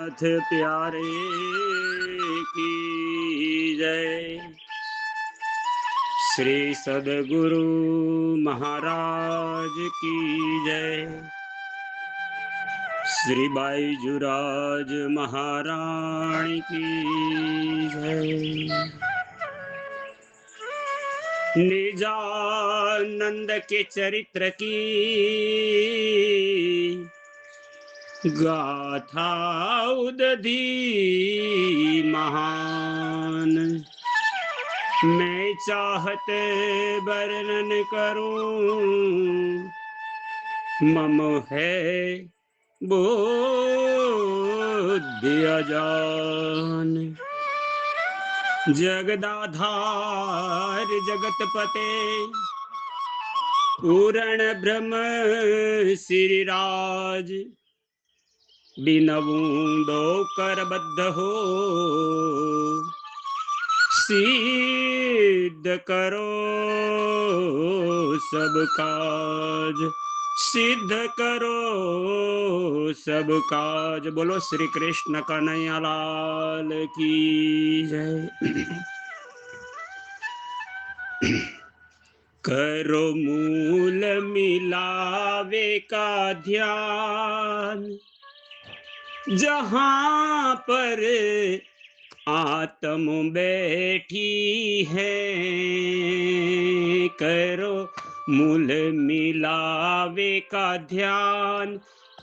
नाथ प्यारे की जय। श्री सदगुरु महाराज की जय। श्री बाईजुराज महारानी की जय। निजानंद के चरित्र की गाथा उदधी महान, मैं चाहते वर्णन करूं, मम है बुद्धि अजान। जगदाधार जगतपते पूर्ण ब्रह्म श्री राज, बिनबूंदो कर बद्ध हो, सिद्ध करो सब काज, सिद्ध करो सब काज। बोलो श्री कृष्ण कन्हैया लाल की जय। करो मूल मिलावे का ध्यान, जहां पर आत्म बैठी है। करो मूल मिलावे का ध्यान,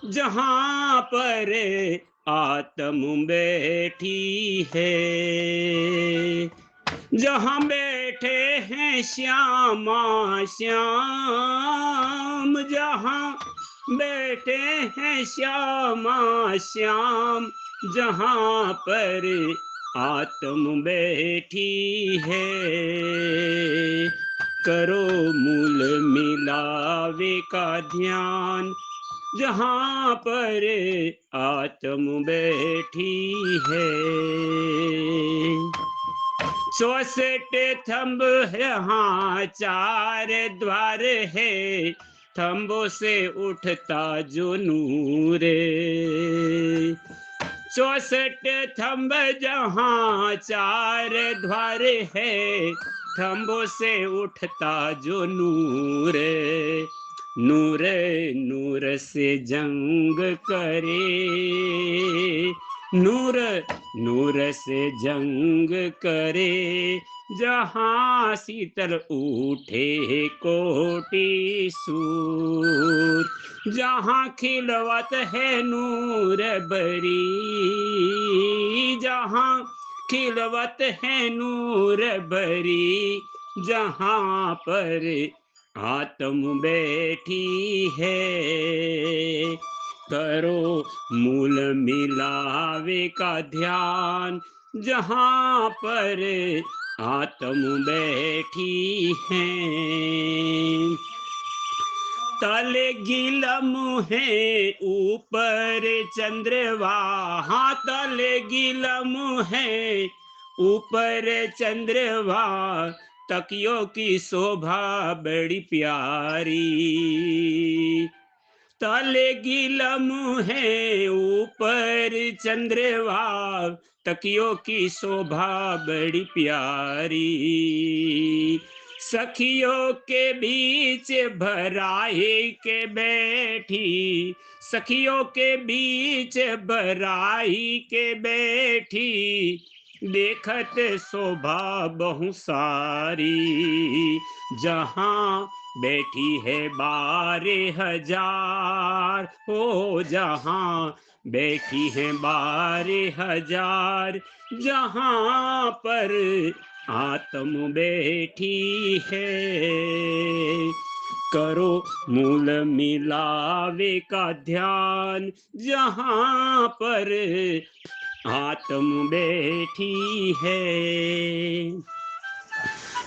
जहां पर आत्म बैठी है। जहां बैठे हैं श्यामा श्याम, जहां बैठे हैं श्यामा श्याम, जहां पर आत्म बैठी है। करो मूल मिलावे का ध्यान, जहां पर आत्म बैठी है। 64 थंब है, हाँ 4 द्वार है, थंबों से उठता जो नूर। 64 थंब जहाँ 4 द्वार है, थंबों से उठता जो नूर। नूर नूर से जंग करे, नूर नूर से जंग करे, जहाँ शीतल उठे कोटि सूर। जहाँ खिलवत है नूर बरी, जहाँ खिलवत है नूर बरी, जहाँ पर आत्म बैठी है। करो मूल मिलावे का ध्यान, जहाँ पर आत्म बैठी है। तले गिलम है ऊपर चंद्रवा, हाँ तले गिलम है ऊपर चंद्रवा, तकियों की शोभा बड़ी प्यारी। तले गिलम है ऊपर चंद्रवा, तकियों की शोभा बड़ी प्यारी। सखियों के बीच भराए के बैठी, सखियों के बीच भराई के बैठी, देखत शोभा बहु सारी। जहाँ बैठी है 12,000, हो जहाँ बैठी है 12,000, जहाँ पर आत्म बैठी है। करो मूल मिलावे का ध्यान, जहाँ पर आत्म बैठी है।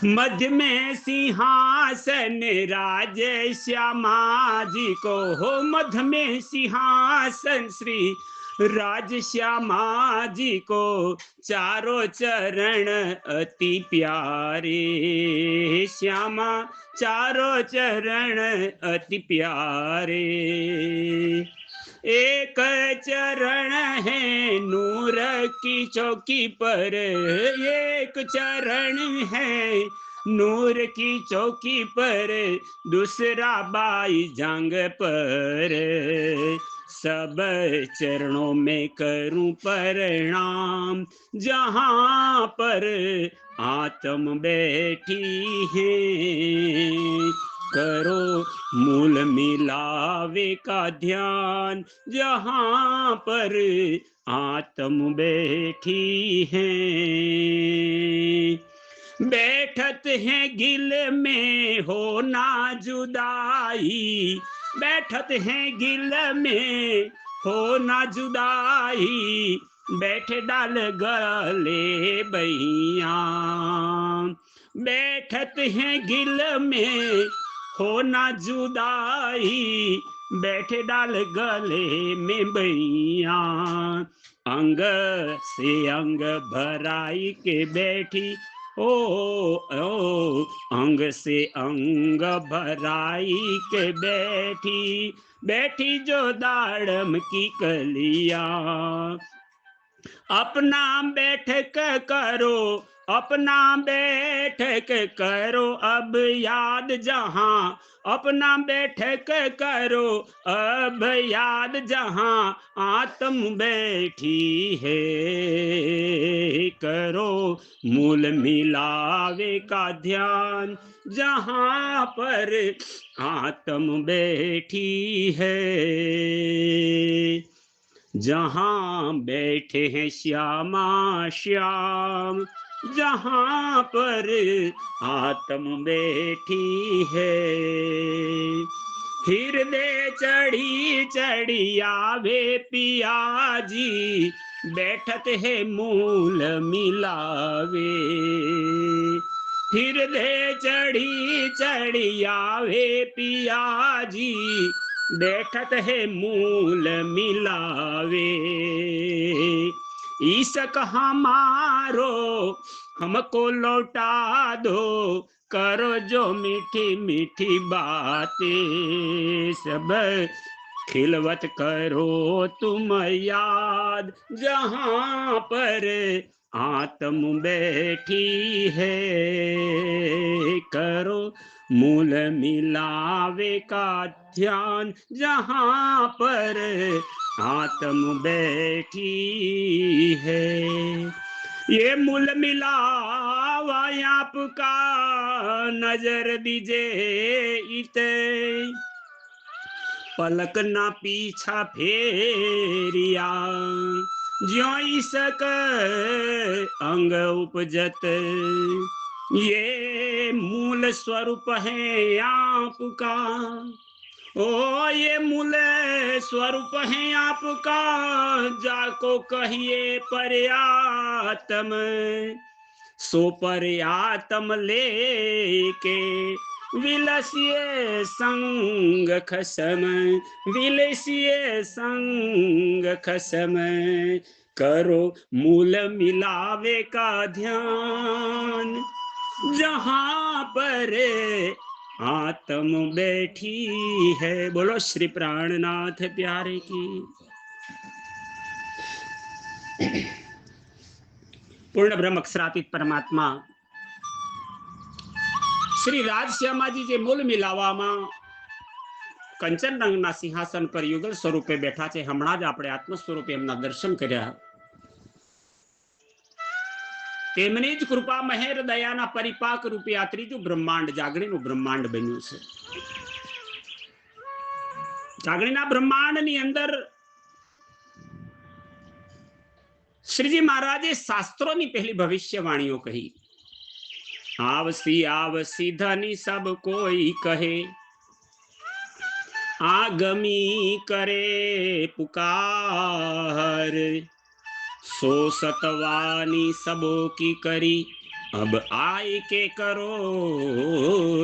मध्य में सिंहासन राज श्यामा जी को, हो मध्य में सिंहासन श्री राज श्यामा जी को, चारों चरण अति प्यारे। श्यामा चारों चरण अति प्यारे। एक चरण है नूर की चौकी पर, एक चरण है नूर की चौकी पर, दूसरा बाई जांग पर। सब चरणों में करूं प्रणाम, जहां पर आत्म बैठी है। करो मूल मिलावे का ध्यान, जहां पर आत्म बैठी है। बैठत है गिल में हो ना जुदाई, बैठत है गिल में हो ना जुदाई, बैठे डाल गले बैया। बैठत है गिल में हो ना जुदाई, बैठे डाल गले में बैया। अंग से अंग भराई के बैठी, ओ अंग से अंग भराई के बैठी, बैठी जो दाड़म की कलिया। अपना बैठक करो, अपना बैठक करो अब याद, जहां अपना बैठक करो अब याद, जहां आत्म बैठी है। करो मूल मिलावे का ध्यान, जहां पर आत्म बैठी है। जहां बैठे हैं श्यामा श्याम, जहां पर आत्म बैठी है। हृदय चढ़ी चढ़ी आवे पिया जी, बैठत है मूल मिलावे। हृदय चढ़ी चढ़ी आवे पिया जी, बैठत है मूल मिलावे। ईसक हमारो हमको लौटा दो, करो जो मीठी मीठी बातें, सब खिलवत करो तुम याद, जहां पर आत्म बैठी है। करो मूल मिलावे का ध्यान, जहां पर आत्म बैठी है। ये मूल मिलावा आपका नजर दीजे इते, पलक ना पीछा फेरिया। ज्यों इसक अंग उपजत, ये मूल स्वरूप है आपका। ओ ये मूल स्वरूप है आपका, जाको कहिए पर्यात्म। सो पर्यात्म लेके विलसिए संग खसम, विलसिए संग खसम। करो मूल मिलावे का ध्यान, जहां पर आत्म बैठी है। बोलो श्री प्राणनाथ प्यारे की। पूर्ण ब्रह्म अक्षरातीत परमात्मा श्री રાજશ્યામાજી જે મૂળ મિલાવામાં કંચન રંગના સિંહાસન પર યુગલ સ્વરૂપે બેઠા છે, હમણાં જ આપણે આત્મ સ્વરૂપે એમના દર્શન કર્યા। તેમની જ કૃપા મહેર દયાના પરિપાક રૂપે આ ત્રીજું બ્રહ્માંડ જાગણીનું બ્રહ્માંડ બન્યું છે। જાગણીના બ્રહ્માંડની અંદર શ્રીજી મહારાજે શાસ્ત્રોની પહેલી ભવિષ્યવાણીઓ કહી। आवसी आवसी धनी सब कोई कहे, आगमी करे पुकार। सो सतवानी सबों की करी, अब आए के करो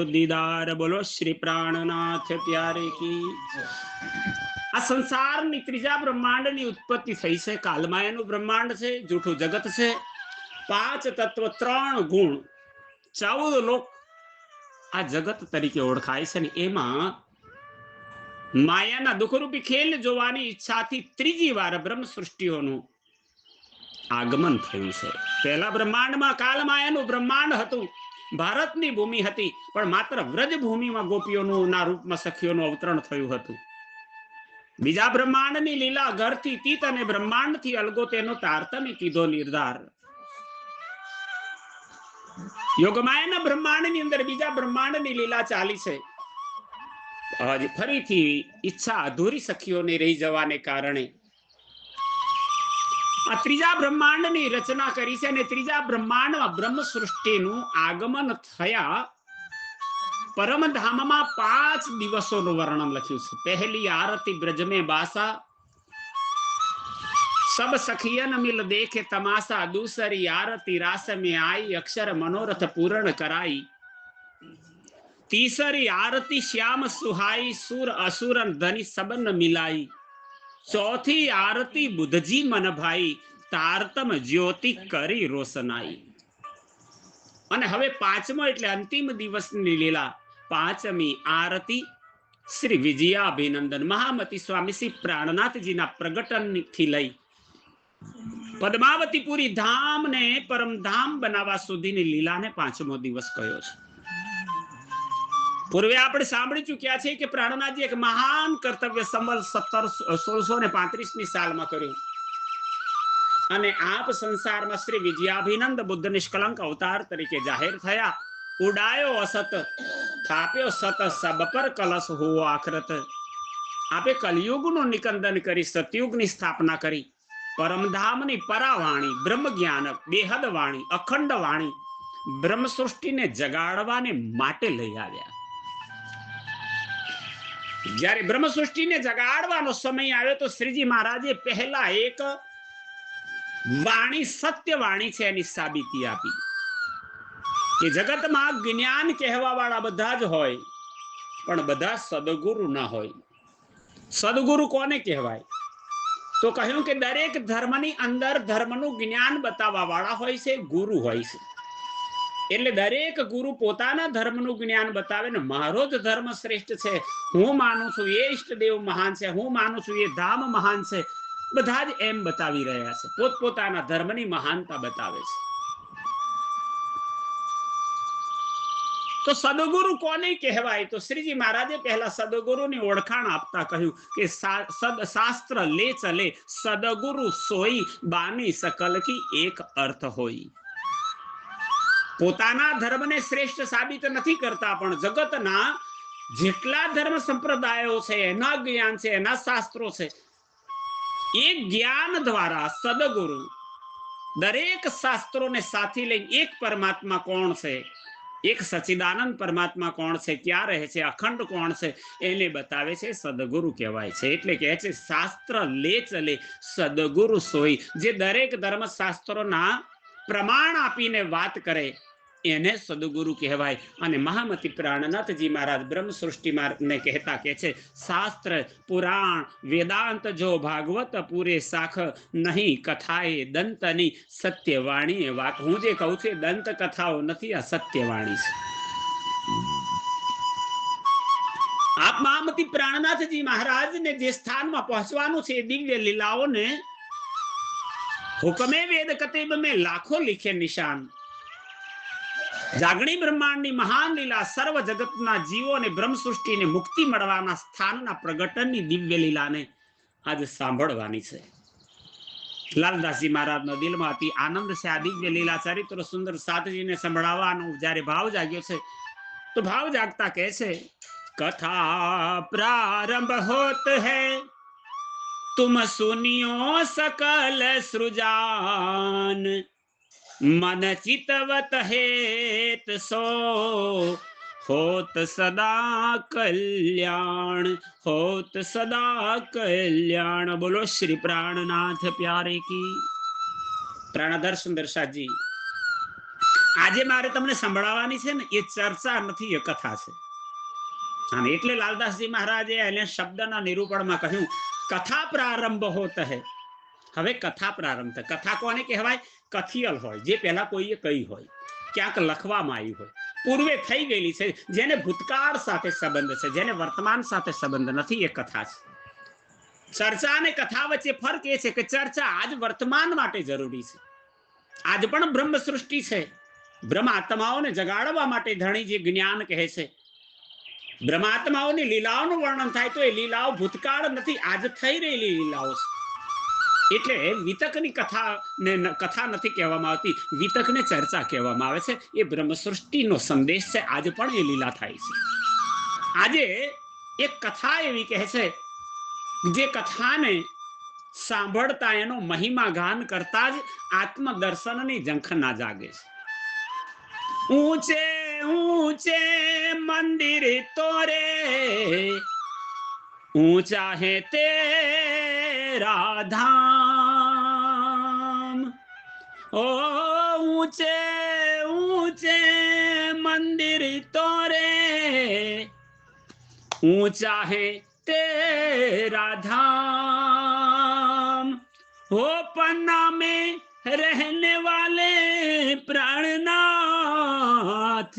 दीदार। बोलो श्री प्राणनाथ प्यारे की। आ संसाરની ત્રીજા બ્રહ્માંડની ઉત્પત્તિ થઈ છે। કાલમાયાનું બ્રહ્માંડ છે, જૂઠું જગત છે, 5 તત્વ 3 ગુણ 14 લોક આ જગત તરીકે ઓળખાય છે ને એમાં માયાના દુઃખરૂપી ખેલ જોવાની ઈચ્છાથી ત્રીજી વાર બ્રહ્મ સૃષ્ટિઓનું આગમન થયું છે. પહેલા બ્રહ્માંડમાં કાલમાયાનું બ્રહ્માંડ હતું, ભારતની ભૂમિ હતી, પણ માત્ર વ્રજ ભૂમિમાં ગોપીઓનું ના રૂપમાં સખીઓનું અવતરણ થયું હતું. બીજા બ્રહ્માંડની લીલા ઘરથી તીત અને બ્રહ્માંડથી અલગો તેનો તારતમ્ય કીધો નિર્ધાર. યોગમાયાના બ્રહ્માંડની અંદર બીજા બ્રહ્માંડની લીલા ચાલી છે. ફરીથી ઈચ્છા અધૂરી સખીઓને રહી જવાને કારણે આ ત્રીજા બ્રહ્માંડની રચના કરી છે અને ત્રીજા બ્રહ્માંડમાં બ્રહ્મ સૃષ્ટિનું આગમન થયા પરમધામમાં 5 દિવસોનું વર્ણન લખ્યું છે. પહેલી આરતી બ્રજ में बासा, सब सखियन मिल देखे तमाशा, दूसरी आरती रास में आई, अक्षर मनोरथ पूर्ण कराई, तीसरी आरती श्याम सुहाई, सुर असुरन धनी सबन मिलाई, चौथी आरती बुद्धजी मन भाई, તારતમ જ્યોતિ કરી રોશનાઈ. અને હવે પાંચમો એટલે અંતિમ દિવસની લીલા, પાંચમી આરતી શ્રી વિજયાભિનંદન મહામતી સ્વામી શ્રી પ્રાણનાથજીના પ્રગટનથી લઈ પદ્માવતીપુરી ધામને પરમધામ બનાવવા સુધીની લીલાને પાંચમો દિવસ કહ્યો છે. પૂર્વે આપણે સાંભળી ચૂક્યા છે કે પ્રાણનાથજી એક મહાન કર્તવ્ય સંવત 1635ની સાલમાં કર્યું અને આપ સંસારમાં શ્રી વિજયાભિનંદ બુદ્ધ નિષ્કલંક અવતાર તરીકે જાહેર થયા. ઉડાયો અસત, થાપ્યો સત, સબ પર કલશ હોવો આખરત. આપે કલયુગનું નિકંદન કરી સતયુગની સ્થાપના કરી. પરમધામની પરાવાણી, બ્રહ્મ જ્ઞાન, બેહદ વાણી, અખંડ વાણી બ્રહ્મ સૃષ્ટિને જગાડવાને માટે લઈ આવ્યા. જ્યારે બ્રહ્મ સૃષ્ટિને જગાડવાનો સમય આવ્યો તો શ્રીજી મહારાજે પહેલા એક વાણી, સત્ય વાણી છે એની સાબિતી આપી કે જગતમાં જ્ઞાન કહેવા વાળા બધા જ હોય પણ બધા સદગુરુ ના હોય. સદગુરુ કોને કહેવાય? તો કહ્યું કે દરેક ધર્મની અંદર ધર્મનું જ્ઞાન બતાવવા વાળા હોય છે, ગુરુ હોય છે. એટલે દરેક ગુરુ પોતાના ધર્મનું જ્ઞાન બતાવે ને મારો જ ધર્મ શ્રેષ્ઠ છે, હું માનું છું એ ઈષ્ટદેવ મહાન છે, હું માનું છું એ ધામ મહાન છે, બધા જ એમ બતાવી રહ્યા છે, પોતપોતાના ધર્મની મહાનતા બતાવે છે. તો સદગુરુ કોને કહેવાય? તો શ્રીજી મહારાજે પહેલા સદગુરુની ઓળખાણ આપતા કહ્યું કે શાસ્ત્ર લે ચલે સદગુરુ સોઈ, બાની સકલ કી એક અર્થ હોય. પોતાના ધર્મને શ્રેષ્ઠ સાબિત નથી કરતા પણ જગતના જેટલા ધર્મ સંપ્રદાયો છે, એના જ્ઞાન છે, એના શાસ્ત્રો છે, એ જ્ઞાન દ્વારા સદગુરુ દરેક શાસ્ત્રોને સાથી લઈને એક પરમાત્મા કોણ છે, એક સચ્ચિદાનંદ પરમાત્મા કોણ છે, ક્યાં રહે છે, અખંડ કોણ છે, એને બતાવે છે, સદગુરુ કહેવાય છે. એટલે કહે છે શાસ્ત્ર લે ચલે સદગુરુ સોઈ. જે દરેક ધર્મ શાસ્ત્રોના પ્રમાણ આપીને વાત કરે એને સદગુરુ કહેવાય. અને મહામતી પ્રાણનાથજી મહારાજ બ્રહ્મ સૃષ્ટિમાં ને કહેતા કે છે શાસ્ત્ર પુરાણ વેદાંત જો ભાગવત પૂરે શાખ નહીં, કથાએ દંતની સત્યવાણી વાત. હું જે કહું છું દંત કથાઓ નથી, આ સત્યવાણી છે. આપ મહામતી પ્રાણનાથજી મહારાજને જે સ્થાનમાં પહોંચવાનું છે એ દિવ્ય લીલાઓને હુકમે વેદ કતેબ મેં લાખો લીખે નિશાન. જાગણી બ્રહ્માંડની મહાન લીલા સર્વ જગતના જીવોને બ્રહ્મ સૃષ્ટિને મુક્તિ મળવાના સ્થાનના પ્રગટનની દિવ્ય લીલાને આજે સાંભળવાની છે. લાલદાસજી મહારાજના દિલમાં અતિ આનંદ છે. આ દિવ્ય લીલા ચરિત્ર સુંદર સાધજીને સંભળાવવાનો જ્યારે ભાવ જાગ્યો છે તો ભાવ જાગતા કહે છે કથા પ્રારંભ હોત હૈ तुम सुनियो सकल सृजान, मन चितवत हेत सो होत सदा कल्याण, होत सदा कल्याण. बोलो श्री प्राणनाथ प्यारे की. પ્રાણધર સુંદરસાજી, આજે મારે તમને સંભળાવવાની છે ને એ ચર્ચા નથી, એ કથા છે. અને એટલે લાલદાસજી મહારાજે એને શબ્દના નિરૂપણમાં કહ્યું કથા પ્રારંભ હોત હૈ. હવે કથા પ્રારંભ થાય. કથા કોને કહેવાય? કથિયલ હોય, જે પહેલા કોઈએ કહી હોય, ક્યાંક લખવામાં આવી હોય. પૂર્વે થઈ ગયેલી છે, જેને ભૂતકાળ સાથે સંબંધ છે, જેને વર્તમાન સાથે સંબંધ નથી, એ કથા છે. ચર્ચા અને કથા વચ્ચે ફરક એ છે કે ચર્ચા આજ વર્તમાન માટે જરૂરી છે. આજ પણ બ્રહ્મ સૃષ્ટિ છે. બ્રહ્મ આત્માઓને જગાડવા માટે ધણી જે જ્ઞાન કહે છે, બ્રહ્માત્માઓની લીલાઓનું વર્ણન થાય તો એ લીલાઓ ભૂતકાળ નથી, આજ થઈ રહેલી લીલાઓ છે. એટલે વિતકની કથા નથી કહેવામાં આવતી, વિતકને ચર્ચા કહેવામાં આવે છે. એ બ્રહ્મ સૃષ્ટિનો સંદેશ છે. આજે પણ એ લીલા થાય છે. આજે એક કથા એવી કહે છે જે કથાને સાંભળતા એનો મહિમા ગાન કરતા જ આત્મદર્શનની ઝંખના જાગે છે. ઊંચે ऊंचे मंदिर तोरे ऊंचा है तेरा धाम, ओ ऊंचे ऊंचे मंदिर तोरे ऊंचा है तेरा धाम, हो पन्ना में रहने वाले प्राणनाथ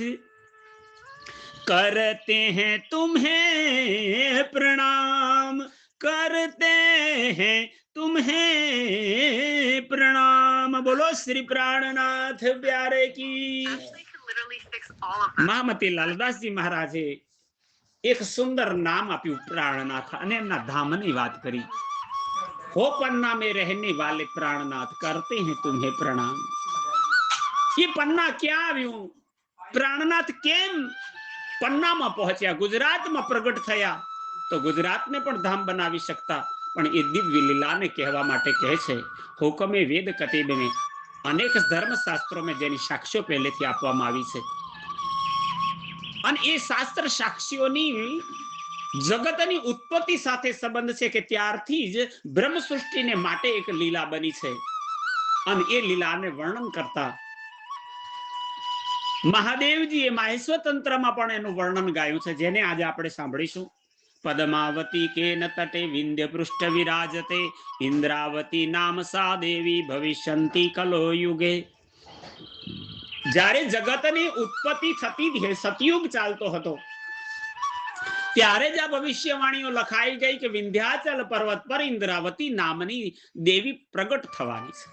करते हैं तुम्हें प्रणाम, करते हैं तुम्हें प्रणाम। बोलो श्री प्राणनाथ प्यारे की। महामती लालदास जी महाराजे एक सुंदर नाम आप्યું प्राणनाथ અને એમના ધામની વાત કરી. हो पन्ना में रहने वाले प्राणनाथ करते हैं तुम्हें प्रणाम. ये पन्ना क्या આવ્યું? प्राणनाथ કેમ પન્નામાં પહોંચ્યા, ગુજરાતમાં પ્રગટ થયા? તો ગુજરાતને પણ ધામ બનાવી શકતા, પણ એ દિવ્ય લીલાને કહેવા માટે કહે છે. હુકમે વેદ કતીબ में અનેક ધર્મશાસ્ત્રોમાં જેની સાક્ષ્યો પહેલેથી આપવામાં આવી છે, અને એ શાસ્ત્ર સાક્ષીઓની જગતની ઉત્પત્તિ સાથે સંબંધ છે કે ત્યારથી જ બ્રહ્મ સૃષ્ટિને માટે એક લીલા બની છે. અને એ લીલાને વર્ણન કરતા મહાદેવજી એ માહેશ્વર તંત્રમાં પણ એનું વર્ણન ગાયું છે, જેને આજે આપણે સાંભળીશું. પદ્માવતી કેન તટે વિંધ્ય પૃષ્ઠ વિરાજતે ઇન્દ્રાવતી નામ સા દેવી ભવિષ્યંતી કલો યુગે. જ્યારે જગતની ઉત્પત્તિ થતી સતયુગ ચાલતો હતો, ત્યારે જ આ ભવિષ્યવાણીઓ લખાઈ ગઈ કે વિંધ્યાચલ પર્વત પર ઇન્દ્રાવતી નામની દેવી પ્રગટ થવાની છે.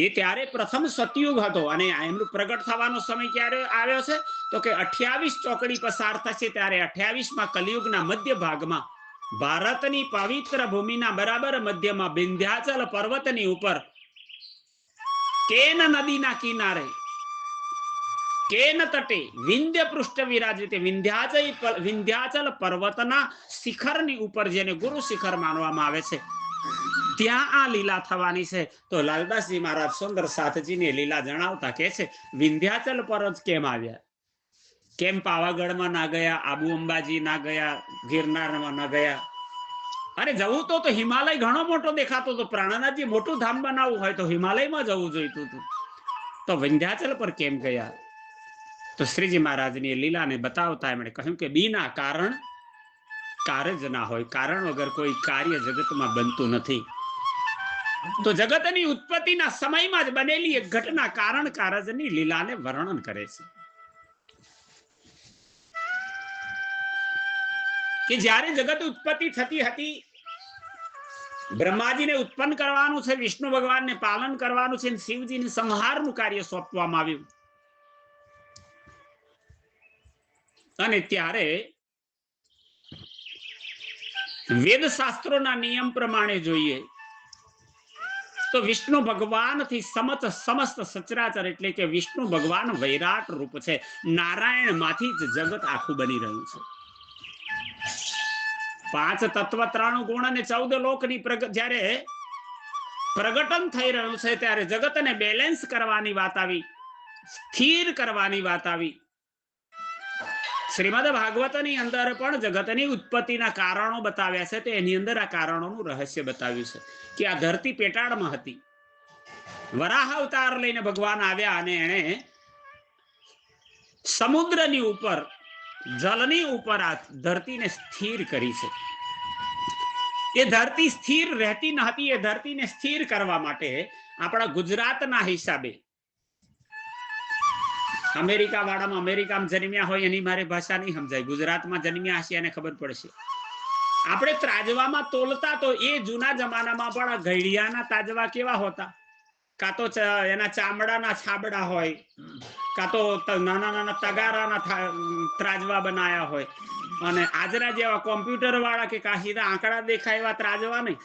એ ત્યારે પ્રથમ સતયુગ હતો, અને એમનું પ્રગટ થવાનો સમય ક્યારે આવ્યો છે તો કે 28 ચોકડી પસાર થશે ત્યારે 28માં કલિયુગના મધ્ય ભાગમાં ભારતની પવિત્ર ભૂમિના બરાબર મધ્યમાં વિંધ્યાચલ પર્વતની ઉપર કેન નદીના કિનારે કેન તટે વિંધ્ય પૃષ્ઠ વિરાજિત વિંધ્યાચલ પર્વતના શિખરની ઉપર, જેને ગુરુ શિખર માનવામાં આવે છે, ત્યાં આ લીલા થવાની છે. તો લાલદાસજી મહારાજ સુંદર સાથજીની લીલા જણાવતા કહે છે, વિંધ્યાચલ પર્વત કેમ આવ્યા? કેમ પાવાગઢમાં ના ગયા, આબુ અંબાજી ના ગયા, ગિરનારમાં ના ગયા? અરે જવું તો હિમાલય ઘણો મોટો દેખાતો હતો. પ્રાણનાથજી મોટું ધામ બનાવવું હોય તો હિમાલયમાં જવું જોઈતું હતું, તો વિંધ્યાચલ પર કેમ ગયા? તો શ્રીજી મહારાજની લીલાને બતાવતા એમણે કહ્યું કે બીના કારણ કાર્ય જ ના હોય, કારણ વગર કોઈ કાર્ય જગતમાં બનતું નથી. તો જગતની ઉત્પત્તિના સમયમાં જ બનેલી એક ઘટના કારણ કારજની લીલાને વર્ણન કરે છે કે જ્યારે જગત ઉત્પત્તિ થતી હતી, બ્રહ્માજીને ઉત્પન્ન કરવાનું છે, વિષ્ણુ ભગવાનને પાલન કરવાનું છે, શિવજીને સંહારનું કાર્ય સોંપવામાં આવ્યું. અને ત્યારે વેદ શાસ્ત્રોના નિયમ પ્રમાણે જોઈએ તો વિષ્ણુ ભગવાનથી સમસ્ત સચરાચર એટલે કે વિષ્ણુ ભગવાન વૈરાટ રૂપ છે. નારાયણ માંથી જ જગત આખું બની રહ્યું છે. 5 તત્વ 93 ગુણ અને 14 લોકની જ્યારે પ્રગટન થઈ રહ્યું છે, ત્યારે જગતને બેલેન્સ કરવાની વાત આવી, સ્થિર કરવાની વાત આવી. શ્રીમદ ભાગવતની અંદર પણ જગતની ઉત્પત્તિના કારણો બતાવ્યા છે. તો એની અંદર આ કારણોનું રહસ્ય બતાવ્યું છે કે આ ધરતી પેટાળમાં હતી, વરાહ અવતાર લઈને ભગવાન આવ્યા અને એને સમુદ્રની ઉપર, જલની ઉપર આ ધરતીને સ્થિર કરી છે. એ ધરતી સ્થિર રહેતી ન હતી. એ ધરતીને સ્થિર કરવા માટે આપણા ગુજરાતના હિસાબે અમેરિકા વાળામાં અમેરિકામાં જન્મ્યા હોય એની મારે ભાષા નહીં સમજાય, ગુજરાતમાં જન્મ્યા હશે એને ખબર પડશે. આપણે ત્રાજવામાં તોલતા તો એ જૂના જમાનામાં પણ ઘડિયાના તાજવા કેવા હોતા, કાં તો એના ચામડાના છાબડા હોય, કાં તો નાના નાના તગારાના ત્રાજવા બનાયા હોય. અને આજના જેવા કોમ્પ્યુટર વાળા કે સીધા આંકડા દેખાય એવા ત્રાજવા નહીં,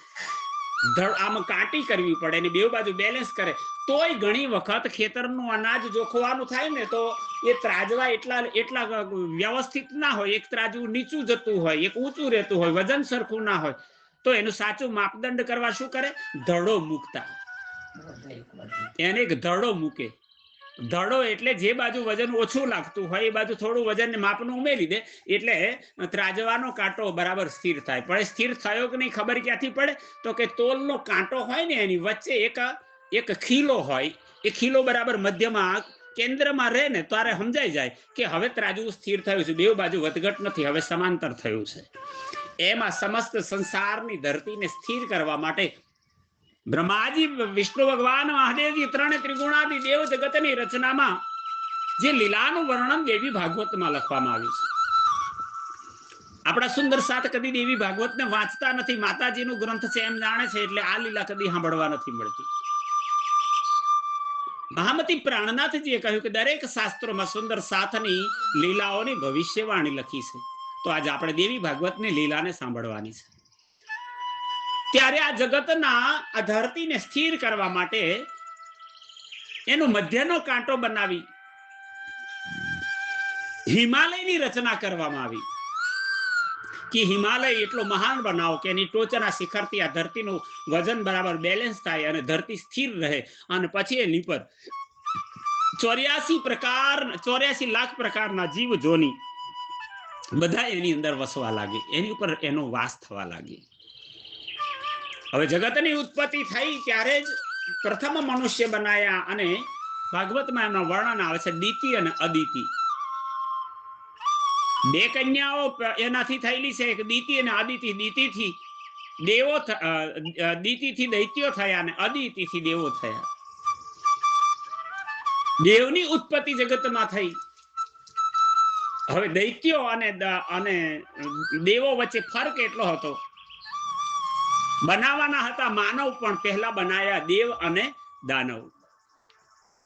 આમ કાંટી કરવી પડે ને બે બાજુ બેલેન્સ કરે. તોય ઘણી વખત ખેતરનું અનાજ જોખવાનું થાય ને તો એ ત્રાજવા એટલા વ્યવસ્થિત ના હોય. એક ત્રાજવું નીચું જતું હોય, એક ઊંચું રહેતું હોય, વજન સરખું ના હોય. તો એનું સાચું માપદંડ કરવા શું કરે? ધડો મૂકતા. એને એક ધડો મૂકે. ધડો એટલે જે બાજુ વજન ઓછું લાગતું હોય એ બાજુ થોડું વજન માપનું ઉમેરી દે, એટલે ત્રાજવાનો કાંટો બરાબર સ્થિર થાય. પણ સ્થિર થયો કે નહીં ખબર ક્યાંથી પડે? તો કે તોલનો કાંટો હોય ને એની વચ્ચે એક ખીલો હોય. એ ખીલો બરાબર મધ્યમાં કેન્દ્રમાં રહે ને ત્યારે સમજાઈ જાય કે હવે ત્રાજવું સ્થિર થયું છે, બે બાજુ વધઘટ નથી, હવે સમાંતર થયું છે. એમાં સમસ્ત સંસારની ધરતીને સ્થિર કરવા માટે બ્રહ્માજી, વિષ્ણુ ભગવાન, મહાદેવજી ત્રણે ત્રિગુણાદિ દેવ જગતની રચનામાં જે લીલાનું વર્ણન દેવી ભાગવતમાં લખવામાં આવ્યું છે. આપણા સુંદર સાત કદી દેવી ભાગવતને વાંચતા નથી, માતાજીનું ગ્રંથ છે એમ જાણે છે, એટલે આ લીલા કદી સાંભળવા નથી મળતી. મહામતી પ્રાણનાથજીએ કહ્યું કે દરેક શાસ્ત્રોમાં સુંદર સાથની લીલાઓની ભવિષ્યવાણી લખી છે. તો આજે આપણે દેવી ભાગવતની લીલાને સાંભળવાની છે. ત્યારે આ જગતના આ ધરતીને સ્થિર કરવા માટે એનો મધ્યનો કાંટો બનાવી હિમાલયની રચના કરવામાં આવી કે હિમાલય એટલો મહાન બનાવો કે એની ટોચના શિખરથી આ ધરતીનું વજન બરાબર બેલેન્સ થાય અને ધરતી સ્થિર રહે. અને પછી એની પર 84 લાખ પ્રકારના જીવ જોની બધા એની અંદર વસવા લાગે, એની ઉપર એનો વાસ થવા લાગે. હવે જગતની ઉત્પત્તિ થઈ ત્યારે જ પ્રથમ મનુષ્ય બનાયા, અને ભાગવતમાં એમનું વર્ણન આવે છે દિતિ અને અદિતિ. બે કન્યાઓ એનાથી થયેલી છે, એક દિતિ અને અદિતિ. દિતિથી દેવો, દિતિથી દૈત્યો થયા અને અદિતિથી દેવો થયા. દેવની ઉત્પત્તિ જગતમાં થઈ. હવે દૈત્યો અને દેવો વચ્ચે ફરક એટલો હતો, બનાવવાના હતા માનવ પણ પહેલા બનાયા દેવ અને દાનવ.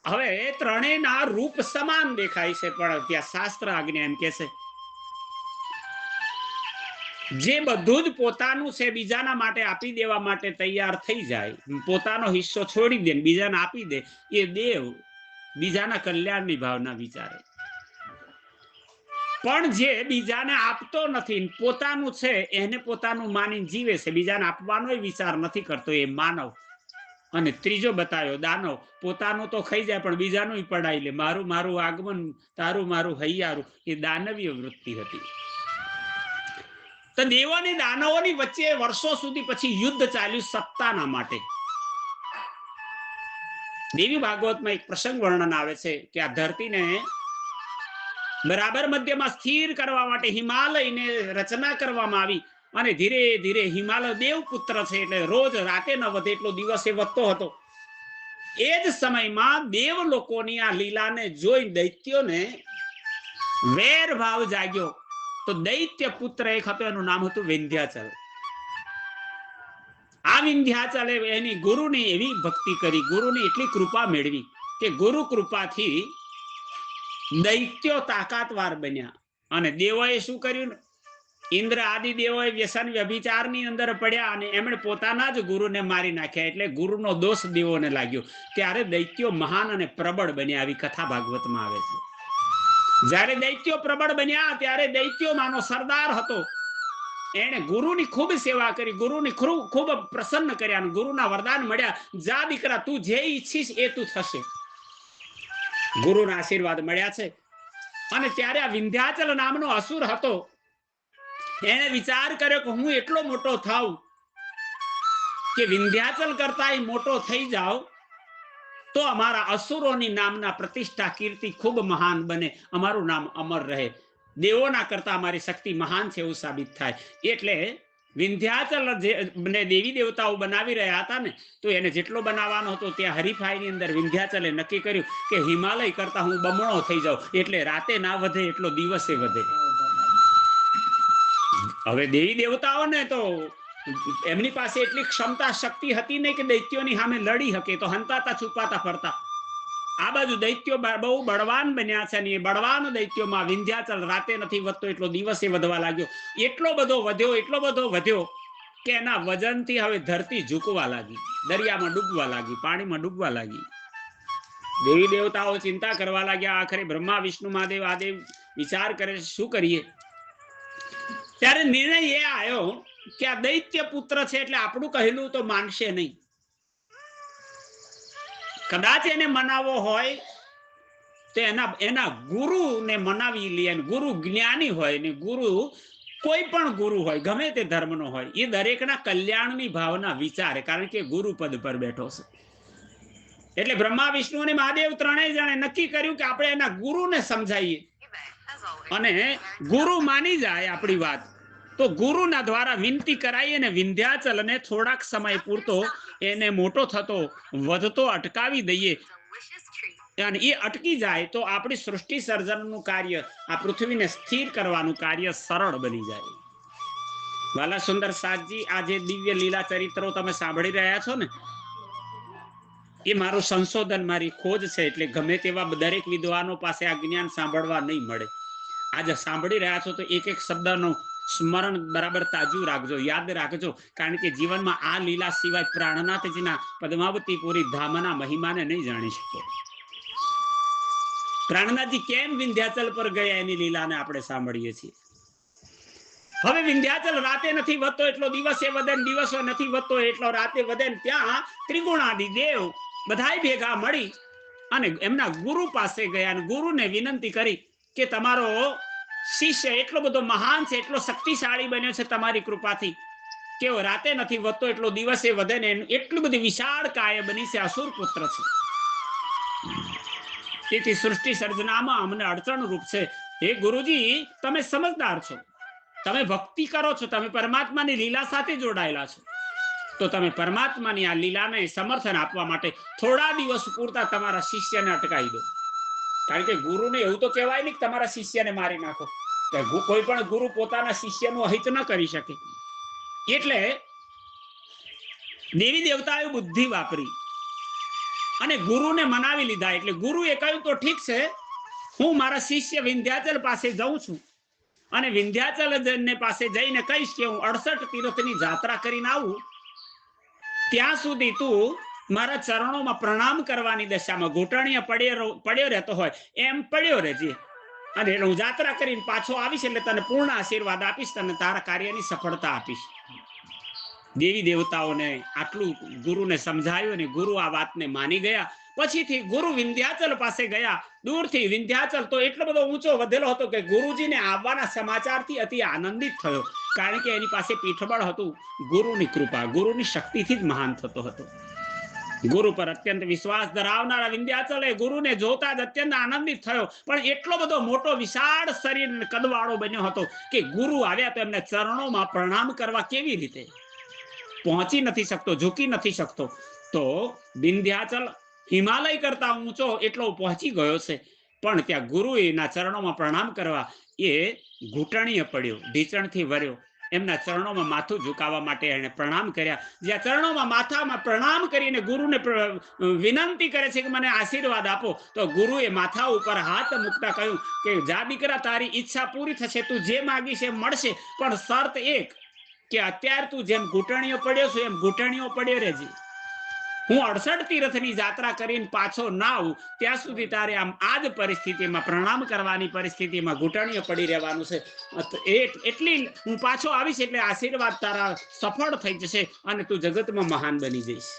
હવે ત્રણેયના રૂપ સમાન દેખાય છે, પણ ત્યાં શાસ્ત્ર આજ્ઞા એમ કે છે જે બધું જ પોતાનું છે બીજાના માટે આપી દેવા માટે તૈયાર થઈ જાય, પોતાનો હિસ્સો છોડી દે બીજાને આપી દે, એ દેવ બીજાના કલ્યાણની ભાવના વિચારે. પણ જે બીજાને આપતો નથી, પોતાનું છે એને પોતાનું માની જીવે છે, બીજાને આપવાનો વિચાર નથી કરતો, એ માનવ. અને ત્રીજો બતાવ્યો દાનવ. પોતાનું તો ખાઈ જાય પણ બીજાનું પડાઈ લે, મારું મારું આગમન, તારું મારું હૈયારું, એ દાનવીય વૃત્તિ હતી. તો દેવોની દાનવોની વચ્ચે વર્ષો સુધી પછી યુદ્ધ ચાલ્યું સત્તાના માટે. દેવી ભાગવતમાં એક પ્રસંગ વર્ણન આવે છે કે આ ધરતીને બરાબર મધ્યમાં સ્થિર કરવા માટે હિમાલયને રચના કરવામાં આવી, અને ધીરે ધીરે હિમાલય દેવપુત્ર છે એટલે રોજ રાતે ન વધે એટલો દિવસે વધતો હતો. એ જ સમયમાં દેવ લોકોની આ લીલાને જોઈ દૈત્યોને વેર ભાવ જાગ્યો. તો દૈત્ય પુત્ર એક હતો, એનું નામ હતું વિંધ્યાચલ. આ વિંધ્યાચલે એની ગુરુની એવી ભક્તિ કરી, ગુરુની એટલી કૃપા મેળવી કે ગુરુ કૃપાથી દૈત્યો તાકાતવાર બન્યા. અને દેવોએ શું કર્યું? ઇન્દ્ર આદિ દેવોએ વ્યસન વ્યભિચારની અંદર પડ્યા અને એમણે પોતાના જ ગુરુને મારી નાખ્યા. એટલે ગુરુનો દોષ દેવોને લાગ્યો. ત્યારે દૈત્યો મહાન અને પ્રબળ બન્યા. આવી કથા ભાગવતમાં આવે છે. જ્યારે દૈત્યો પ્રબળ બન્યા ત્યારે દૈત્યો માનો સરદાર હતો, એને ગુરુની ખૂબ સેવા કરી, ગુરુની ખૂબ પ્રસન્ન કર્યા, ગુરુના વરદાન મળ્યા, જા દીકરા તું જે ઈચ્છીશ એ તું થશે. ગુરુના આશીર્વાદ મળ્યા છે. અને ત્યારે આ વિંધ્યાચલ નામનો અસુર હતો, એને વિચાર કર્યો કે હું એટલો મોટો થાઉં કે વિંધ્યાચલ કરતા મોટો થઈ જાઉં તો અમારા અસુરોની નામના પ્રતિષ્ઠા કીર્તિ ખૂબ મહાન બને, અમારું નામ અમર રહે, દેવોના કરતા અમારી શક્તિ મહાન છે એવું સાબિત થાય. એટલે વિંધ્યાચલ ને દેવી દેવતાઓ બનાવી રહ્યા હતા ને, તો એને જેટલો બનાવવાનો હતો ત્યાં હરીફાઈની અંદર વિંધ્યાચલે નક્કી કર્યું કે હિમાલય કરતા હું બમણો થઈ જાઉં, એટલે રાતે ના વધે એટલો દિવસે વધે. હવે દેવી દેવતાઓને તો એમની પાસે એટલી ક્ષમતા શક્તિ હતી નહીં કે દૈત્યોની સામે લડી શકે, તો હંતાતા છુપાતા ફરતા. આ બાજુ દૈત્યો બહુ બળવાન બન્યા છે, અને એ બળવાન દૈત્યોમાં વિંધ્યાચલ રાતે નથી વધતો એટલો દિવસે વધવા લાગ્યો. એટલો બધો વધ્યો કે એના વજનથી હવે ધરતી ઝૂકવા લાગી, દરિયામાં ડૂબવા લાગી, પાણીમાં ડૂબવા લાગી. દેવી દેવતાઓ ચિંતા કરવા લાગ્યા. આખરે બ્રહ્મા વિષ્ણુ મહાદેવ આદેવ વિચાર કરે શું કરીએ. ત્યારે નિર્ણય એ આવ્યો કે આ દૈત્ય પુત્ર છે એટલે આપણું કહેલું તો માનશે નહીં. કદાચ એને મનાવવો હોય તો એના ગુરુને મનાવી લે. ગુરુ જ્ઞાની હોય ને ગુરુ કોઈ પણ ગુરુ હોય, ગમે તે ધર્મનો હોય, એ દરેકના કલ્યાણની ભાવના વિચારે, કારણ કે ગુરુ પદ પર બેઠો છે. એટલે બ્રહ્મા વિષ્ણુ અને મહાદેવ ત્રણેય જણે નક્કી કર્યું કે આપણે એના ગુરુને સમજાવીએ, અને ગુરુ માની જાય આપણી વાત તો ગુરુના દ્વારા વિનંતી કરાવી અને વિંધ્યાચલને થોડાક સમય પૂરતો એને મોટો થતો વધતો અટકાવી દઈએ, અને એ અટકી જાય તો આપણી સૃષ્ટિ સર્જનનું કાર્ય, આ પૃથ્વીને સ્થિર કરવાનું કાર્ય સરળ બની જાય. વાલા સુંદર સાતજી, આ જે દિવ્ય લીલા ચરિત્રો તમે સાંભળી રહ્યા છો ને, એ મારું સંશોધન, મારી ખોજ છે. એટલે ગમે તેવા દરેક વિદ્વાનો પાસે આ જ્ઞાન સાંભળવા નહીં મળે. આજે સાંભળી રહ્યા છો તો એક એક શબ્દનું સ્મરણ બરાબર તાજું રાખજો, યાદ રાખજો, કારણ કે જીવનમાં આ લીલા સિવાય પ્રાણનાથજીના પદ્માવતીપુરી ધામના મહિમાને નહીં જાણી શકો. પ્રાણનાથજી કેમ વિંધ્યાચલ પર ગયા એની લીલાને આપણે સાંભળીએ છીએ. હવે વિંધ્યાચલ રાતે નથી વધતો એટલો દિવસે વધે, દિવસો નથી વધતો એટલો રાતે વધે. ત્યાં ત્રિગુણાદિ દેવ બધાય ભેગા મળી અને એમના ગુરુ પાસે ગયા અને ગુરુને વિનંતી કરી કે તમારો શિષ્ય એટલો બધો મહાન છે, એટલો શક્તિશાળી બન્યો છે તમારી કૃપાથી, કે રાતે નથી વધતો એટલો દિવસે વધે ને એટલું બધી વિશાળ કાય બની છે, અસુર પુત્ર છે. તેથી સૃષ્ટિ સર્જનામાં અમને અડચણ રૂપ છે. હે ગુરુજી, તમે સમજદાર છો, તમે ભક્તિ કરો છો, તમે પરમાત્માની લીલા સાથે જોડાયેલા છો, તો તમે પરમાત્માની આ લીલાને સમર્થન આપવા માટે થોડા દિવસ પૂરતા તમારા શિષ્યને અટકાવી દો. કારણ કે ગુરુને એવું તો કહેવાય નહીં કે તમારા શિષ્યને મારી નાખો. કોઈ પણ ગુરુ પોતાના શિષ્યનું અહિત ન કરી શકે. એટલે દેવી દેવતાએ બુદ્ધિ વાપરી અને ગુરુને મનાવી લીધા. એટલે ગુરુએ કહ્યું તો ઠીક છે, હું મારા શિષ્ય વિંધ્યાચલ પાસે જાઉં છું અને વિંધ્યાચલ પાસે જઈને કહીશ કે હું 68 તીર્થની યાત્રા કરીને આવું, ત્યાં સુધી તું મારા ચરણોમાં પ્રણામ કરવાની દશામાં ઘૂંટણીએ પડ્યો રહેતો હોય એમ પડ્યો રહેજે, અને હું યાત્રા કરીને પાછો આવીશ એટલે તને પૂર્ણ આશીર્વાદ આપીશ, તને તારા કાર્યની સફળતા આપીશ. દેવી દેવતાઓને આટલું ગુરુને સમજાયું અને ગુરુ આ વાતને માની ગયા. પછીથી ગુરુ વિંધ્યાચલ પાસે ગયા. દૂરથી વિંધ્યાચલ તો એટલો બધો ઊંચો વધેલો હતો કે ગુરુજીને આવવાના સમાચારથી અતિ આનંદિત થયો, કારણ કે એની પાસે પીઠબળ હતું. ગુરુની કૃપા, ગુરુની શક્તિથી જ મહાન થતો હતો. ગુરુ પર અત્યંત વિશ્વાસ ધરાવનારા વિંધ્યાચલે ગુરુને જોતા જ અત્યંત આનંદિત થયો. પણ એટલો બધો મોટો વિશાળ શરીર કદવાળો બન્યો હતો કે ગુરુ આવ્યા તો એમને ચરણોમાં પ્રણામ કરવા કેવી રીતે પહોંચી નથી શકતો, ઝૂકી નથી શકતો. તો વિંધ્યાચલ હિમાલય કરતા ઊંચો એટલો પહોંચી ગયો છે, પણ ત્યાં ગુરુના ચરણોમાં પ્રણામ કરવા એ ઘૂંટણીએ પડ્યો, ઢીચણથી વર્યો. એમના ચરણોમાં માથું ઝુકાવવા માટે એને પ્રણામ કર્યા. જ્યાં ચરણોમાં માથામાં પ્રણામ કરીને ગુરુને વિનંતી કરે છે કે મને આશીર્વાદ આપો, તો ગુરુએ માથા ઉપર હાથ મૂકતા કહ્યું કે જા દીકરા, તારી ઈચ્છા પૂરી થશે, તું જે માગીશ એ મળશે, પણ શરત એક કે અત્યારે તું જેમ ઘૂંટણીઓ પડ્યો છું એમ ઘૂંટણીઓ પડ્યો રહેજે. હું 68 તીર્થની યાત્રા કરીને પાછો ના આવું ત્યાં સુધી તારે આમ આ જ પરિસ્થિતિમાં પ્રણામ કરવાની પરિસ્થિતિમાં ઘૂંટણીઓ પડી રહેવાનું છે. એટલી હું પાછો આવીશ એટલે આશીર્વાદ તારા સફળ થઈ જશે અને તું જગતમાં મહાન બની જઈશ.